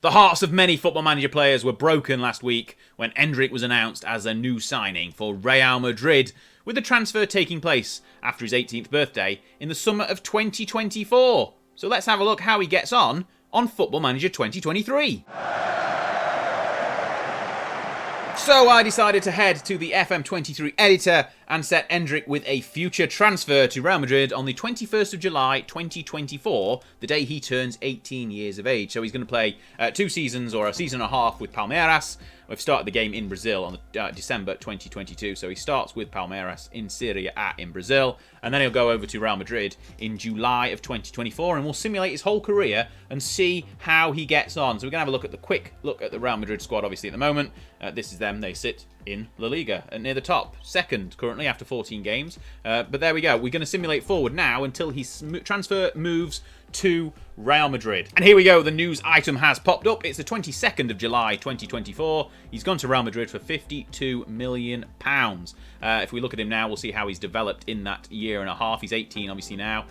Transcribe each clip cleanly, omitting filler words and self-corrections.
The hearts of many Football Manager players were broken last week when Endrick was announced as a new signing for Real Madrid, with the transfer taking place after his 18th birthday in the summer of 2024. So let's have a look how he gets on Football Manager 2023. So I decided to head to the FM23 editor and set Endrick with a future transfer to Real Madrid on the 21st of July 2024, the day he turns 18 years of age. So he's going to play 2 seasons or a season and a half with Palmeiras. We've started the game in Brazil on December 2022, so he starts with Palmeiras in Serie A in Brazil, and then he'll go over to Real Madrid in July of 2024, and we'll simulate his whole career and see how he gets on. So we're going to have a quick look at the Real Madrid squad, obviously, at the moment. This is them. They sit in La Liga, near the top, second currently after 14 games. But there we go. We're going to simulate forward now until his transfer moves to Real Madrid. And here we go. The news item has popped up. It's the 22nd of July 2024. He's gone to Real Madrid for £52 million. If we look at him now, we'll see how he's developed in that year and a half. He's 18 obviously now.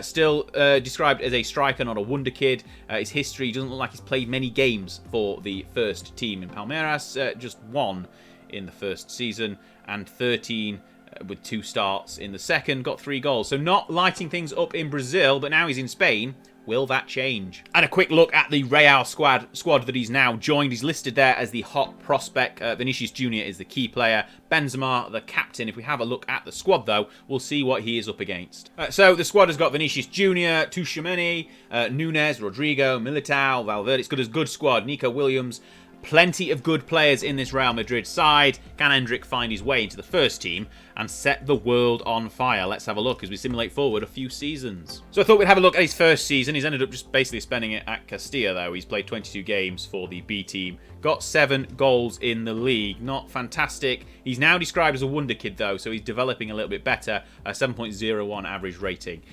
Still described as a striker, not a wonder kid. His history doesn't look like he's played many games for the first team in Palmeiras. Just 1 in the first season and 13 with 2 starts in the second. Got 3 goals. So not lighting things up in Brazil, but now he's in Spain. Will that change? And a quick look at the Real squad that he's now joined. He's listed there as the hot prospect. Vinicius Jr. is the key player. Benzema, the captain. If we have a look at the squad, though, we'll see what he is up against. So the squad has got Vinicius Jr., Tchouaméni, Nunes, Rodrigo, Militao, Valverde. It's good squad. Nico Williams. Plenty of good players in this Real Madrid side. Can Endrick find his way into the first team and set the world on fire? Let's have a look as we simulate forward a few seasons. So I thought we'd have a look at his first season. He's ended up just basically spending it at Castilla, though. He's played 22 games for the B team. Got 7 goals in the league. Not fantastic. He's now described as a wonder kid, though, so he's developing a little bit better. A 7.01 average rating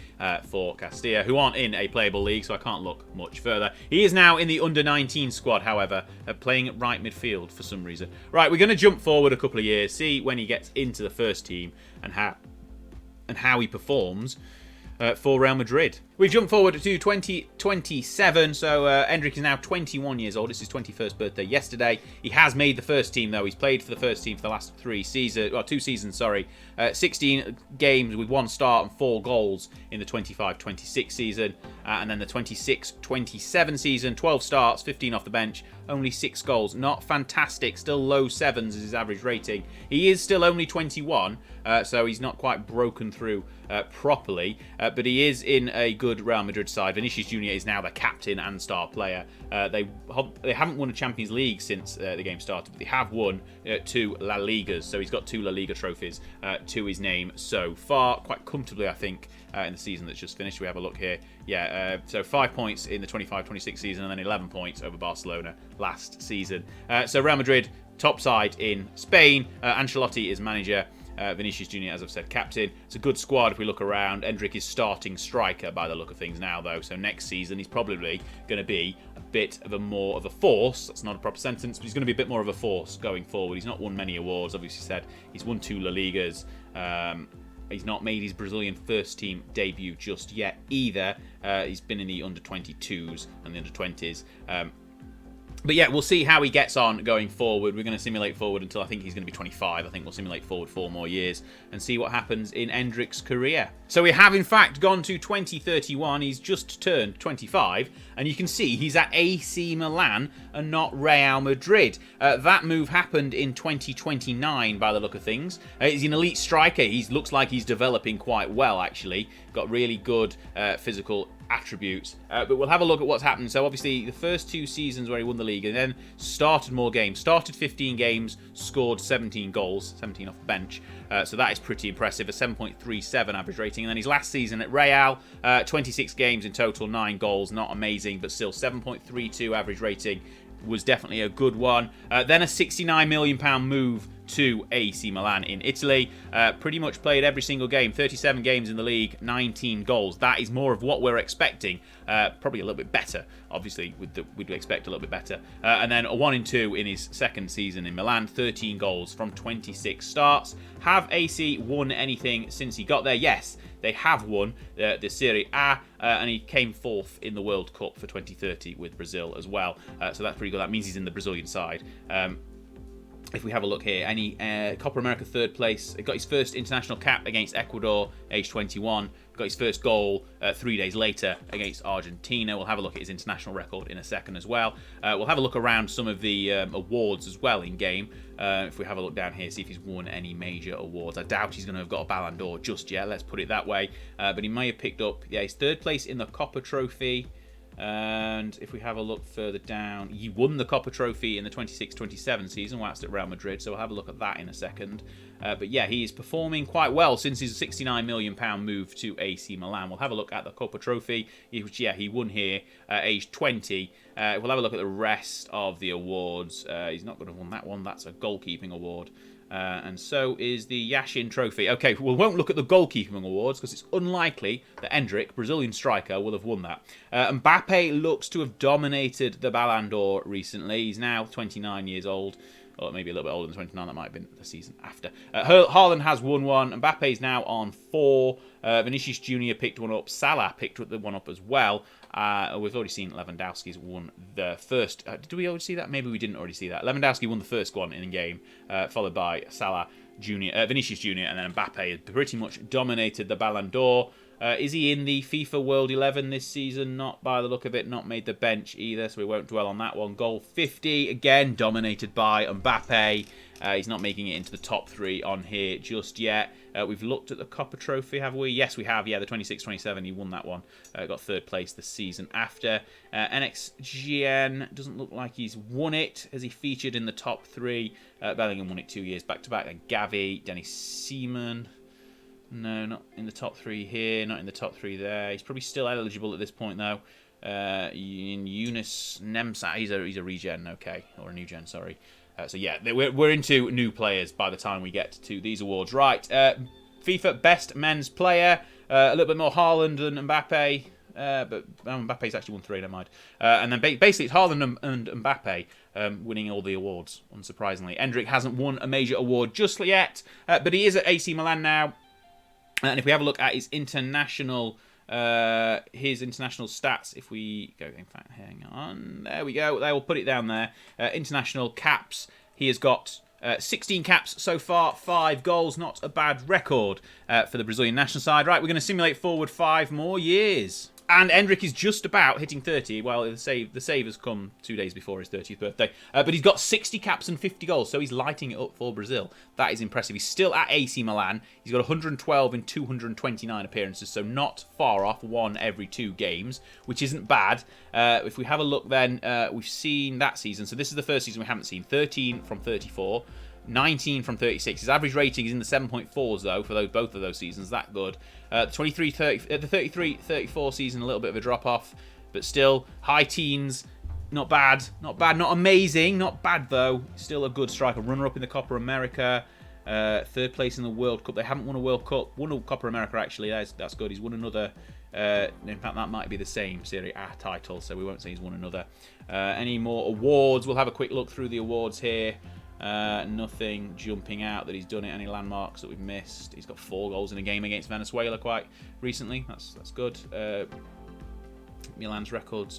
for Castilla, who aren't in a playable league, so I can't look much further. He is now in the under-19 squad, however, playing at right midfield for some reason. Right, we're going to jump forward a couple of years, see when he gets into the first team and how he performs for Real Madrid. We've jumped forward to 2027, so Endrick is now 21 years old. It's his 21st birthday yesterday. He has made the first team, though. He's played for the first team for the last 2 seasons, 16 games with 1 start and 4 goals in the 25-26 season. And then the 26-27 season, 12 starts, 15 off the bench, only 6 goals. Not fantastic, still low 7s is his average rating. He is still only 21, so he's not quite broken through properly, but he is in a good Real Madrid side. Vinicius Jr. is now the captain and star player. They haven't won a Champions League since the game started, but they have won 2 La Ligas, so he's got 2 La Liga trophies to his name so far, quite comfortably, I think, in the season that's just finished. We have a look here. Yeah, so 5 points in the 25-26 season and then 11 points over Barcelona last season. So Real Madrid, top side in Spain. Ancelotti is manager. Vinicius Jr., as I've said, captain. It's a good squad if we look around. Endrick is starting striker by the look of things now, though. So next season, he's probably going to be a bit of more of a force. That's not a proper sentence, but he's going to be a bit more of a force going forward. He's not won many awards. Obviously said he's won 2 La Ligas. He's not made his Brazilian first team debut just yet either. He's been in the under-22s and the under-20s. But yeah, we'll see how he gets on going forward. We're going to simulate forward until I think he's going to be 25. I think we'll simulate forward 4 more years and see what happens in Endrick's career. So we have, in fact, gone to 2031. He's just turned 25. And you can see he's at AC Milan and not Real Madrid. That move happened in 2029 by the look of things. He's an elite striker. He looks like he's developing quite well, actually. Got really good physical attributes, but we'll have a look at what's happened. So obviously the first 2 seasons where he won the league and then started more games, started 15 games, scored 17 goals, 17 off the bench, so that is pretty impressive, a 7.37 average rating. And then his last season at Real, 26 games in total, 9 goals, not amazing, but still 7.32 average rating, was definitely a good one. Then a £69 million move to AC Milan in Italy. Pretty much played every single game, 37 games in the league, 19 goals. That is more of what we're expecting. Probably a little bit better, obviously, we'd expect a little bit better. And then a 1-2 in his second season in Milan, 13 goals from 26 starts. Have AC won anything since he got there? Yes, they have won the Serie A, and he came fourth in the World Cup for 2030 with Brazil as well. So that's pretty good. That means he's in the Brazilian side. If we have a look here, any Copa America third place, got his first international cap against Ecuador, age 21. Got his first goal 3 days later against Argentina. We'll have a look at his international record in a second as well. We'll have a look around some of the awards as well in game. If we have a look down here, see if he's won any major awards. I doubt he's going to have got a Ballon d'Or just yet, let's put it that way. But he may have picked up, his third place in the Copa Trophy. And if we have a look further down, he won the Copa Trophy in the 26-27 season whilst at Real Madrid, so we'll have a look at that in a second. But yeah, he is performing quite well since his £69 million move to AC Milan. We'll have a look at the Copa Trophy, which, he won here at age 20. We'll have a look at the rest of the awards. He's not going to have won that one. That's a goalkeeping award. And so is the Yashin Trophy. Okay, we won't look at the goalkeeping awards because it's unlikely that Endrick, Brazilian striker, will have won that. Mbappe looks to have dominated the Ballon d'Or recently. He's now 29 years old. Or maybe a little bit older than 29, that might have been the season after. Haaland has won one. Mbappe's now on 4. Vinicius Jr. picked one up. Salah picked the one up as well. We've already seen Lewandowski's won the first. Did we already see that? Maybe we didn't already see that. Lewandowski won the first one in the game, followed by Salah Jr., Vinicius Jr., and then Mbappe has pretty much dominated the Ballon d'Or. Is he in the FIFA World 11 this season? Not by the look of it. Not made the bench either, so we won't dwell on that one. Goal 50, again, dominated by Mbappe. He's not making it into the top 3 on here just yet. We've looked at the Copa Trophy, have we? Yes, we have. Yeah, the 26-27, he won that one. Got third place the season after. NXGN doesn't look like he's won it. Has he featured in the top 3? Bellingham won it 2 years back-to-back. And Gavi, Dennis Seaman. No, not in the top 3 here. Not in the top 3 there. He's probably still eligible at this point, though. In Yunus Nemsa, he's a regen, okay. Or a new gen, sorry. So yeah, we're into new players by the time we get to these awards. Right, FIFA Best Men's Player. A little bit more Haaland than Mbappe. But Mbappe's actually won 3, never mind. And then basically it's Haaland and Mbappe winning all the awards, unsurprisingly. Endrick hasn't won a major award just yet, but he is at AC Milan now. And if we have a look at his international stats, if we go, in fact, hang on, there we go. They will put it down there. International caps. He has got 16 caps so far, 5 goals. Not a bad record for the Brazilian national side. Right, we're going to simulate forward 5 more years. And Endrick is just about hitting 30. Well, the save has come 2 days before his 30th birthday. But he's got 60 caps and 50 goals, so he's lighting it up for Brazil. That is impressive. He's still at AC Milan. He's got 112 in 229 appearances, so not far off, 1 every 2 games, which isn't bad. If we have a look then, we've seen that season. So this is the first season we haven't seen. 13 from 34. 19 from 36. His average rating is in the 7.4s though for both of those seasons. That good. The 33-34 season, a little bit of a drop off, but still high teens. Not bad, not amazing, not bad though. Still a good striker. Runner up in the Copa America. Third place in the World Cup. They haven't won a World Cup. Won a Copa America actually. That's good. He's won another. In fact, that might be the same Serie A title, so we won't say he's won another. Any more awards? We'll have a quick look through the awards here. Nothing jumping out that he's done it. Any landmarks that we've missed? He's got 4 goals in a game against Venezuela quite recently. That's good. Milan's record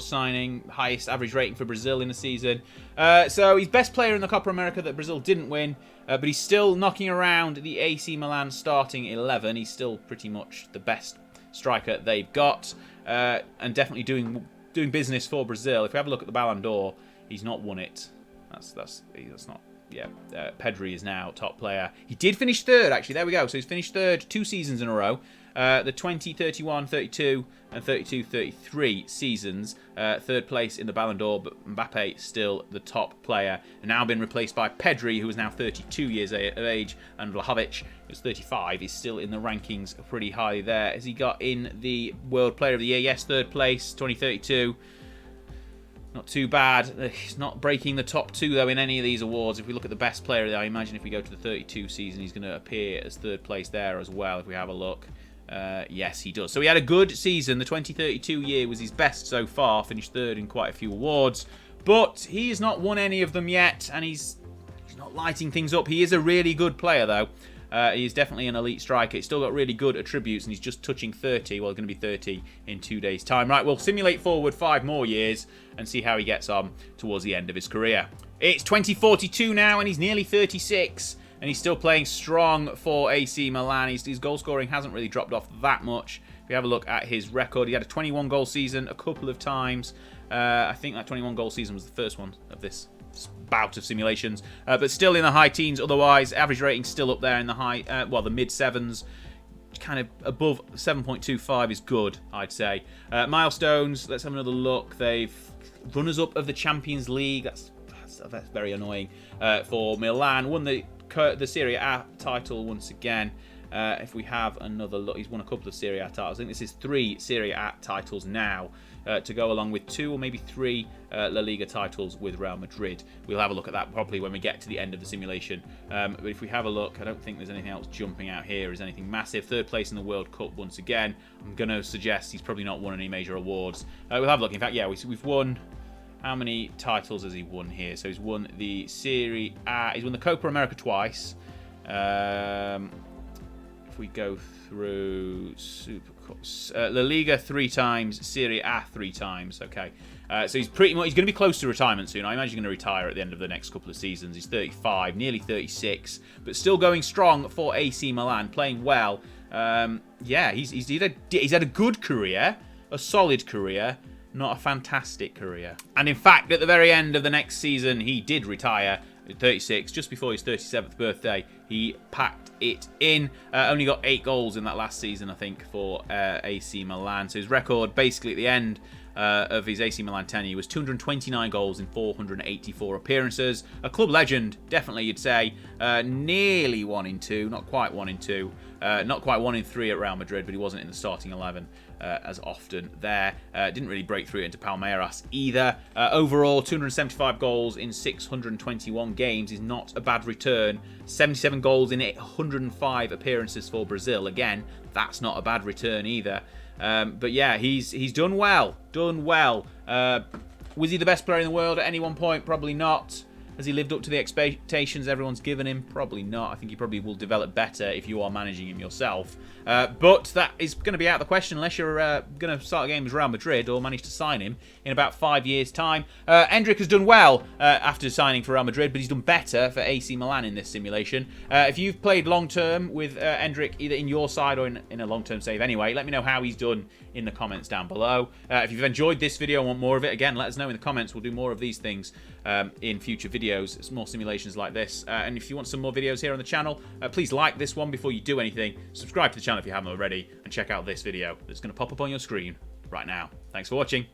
signing, highest average rating for Brazil in the season. So he's best player in the Copa America that Brazil didn't win, but he's still knocking around the AC Milan starting 11. He's still pretty much the best striker they've got, and definitely doing business for Brazil. If we have a look at the Ballon d'Or, he's not won it. That's not. Yeah, Pedri is now top player. He did finish 3rd, actually. There we go. So he's finished 3rd 2 seasons in a row. The 20-31-32 and 32-33 seasons. 3rd place in the Ballon d'Or, but Mbappe still the top player. And now been replaced by Pedri, who is now 32 years of age, and Vlahovic, who's 35, is still in the rankings pretty high there. Has he got in the World Player of the Year? Yes, 3rd place, 2032. Not too bad. He's not breaking the top 2, though, in any of these awards. If we look at the best player, I imagine if we go to the 32 season, he's going to appear as 3rd place there as well, if we have a look. Yes, he does. So he had a good season. The 2032 year was his best so far. Finished 3rd in quite a few awards. But he has not won any of them yet, and he's not lighting things up. He is a really good player, though. He is definitely an elite striker. He's still got really good attributes, and he's just touching 30. Well, he's going to be 30 in 2 days' time. Right, we'll simulate forward 5 more years and see how he gets on towards the end of his career. It's 2042 now, and he's nearly 36. And he's still playing strong for AC Milan. His goal scoring hasn't really dropped off that much. If we have a look at his record, he had a 21-goal season a couple of times. I think that 21-goal season was the first one of this bout of simulations. But still in the high teens otherwise. Average rating still up there in the the mid-7s. Kind of above 7.25 is good, I'd say. Milestones, let's have another look. They've runners-up of the Champions League. That's very annoying for Milan. Won the Serie A title once again. If we have another look, he's won a couple of Serie A titles. I think this is 3 Serie A titles now to go along with 2 or maybe 3 La Liga titles with Real Madrid. We'll have a look at that probably when we get to the end of the simulation. But if we have a look, I don't think there's anything else jumping out here. Is anything massive? 3rd place in the World Cup once again. I'm going to suggest he's probably not won any major awards. We'll have a look. In fact, yeah, we've won... How many titles has he won here? So he's won the Serie A. He's won the Copa America twice. If we go through Supercups, La Liga 3 times, Serie A 3 times. Okay, so he's pretty much going to be close to retirement soon. I imagine he's going to retire at the end of the next couple of seasons. He's 35, nearly 36, but still going strong for AC Milan, playing well. Yeah, he's had a good career, a solid career. Not a fantastic career. And in fact, at the very end of the next season, he did retire at 36, just before his 37th birthday. He packed it in. Only got 8 goals in that last season, I think, for AC Milan. So his record, basically at the end of his AC Milan tenure, was 229 goals in 484 appearances. A club legend, definitely, you'd say. Nearly 1 in 2, not quite 1 in 2. Not quite 1 in 3 at Real Madrid, but he wasn't in the starting 11 as often there. Didn't really break through into Palmeiras either. Overall, 275 goals in 621 games is not a bad return. 77 goals in 105 appearances for Brazil. Again, that's not a bad return either. But yeah, he's done well. Was he the best player in the world at any one point? Probably not. Has he lived up to the expectations everyone's given him? Probably not. I think he probably will develop better if you are managing him yourself. But that is going to be out of the question unless you're going to start a game with Real Madrid or manage to sign him in about 5 years' time. Endrick has done well after signing for Real Madrid, but he's done better for AC Milan in this simulation. If you've played long-term with Endrick, either in your side or in a long-term save anyway, let me know how he's done in the comments down below. If you've enjoyed this video and want more of it, again, let us know in the comments. We'll do more of these things in future videos. It's more simulations like this. And if you want some more videos here on the channel, please like this one before you do anything. Subscribe to the channel if you haven't already, and check out this video that's going to pop up on your screen right now. Thanks for watching.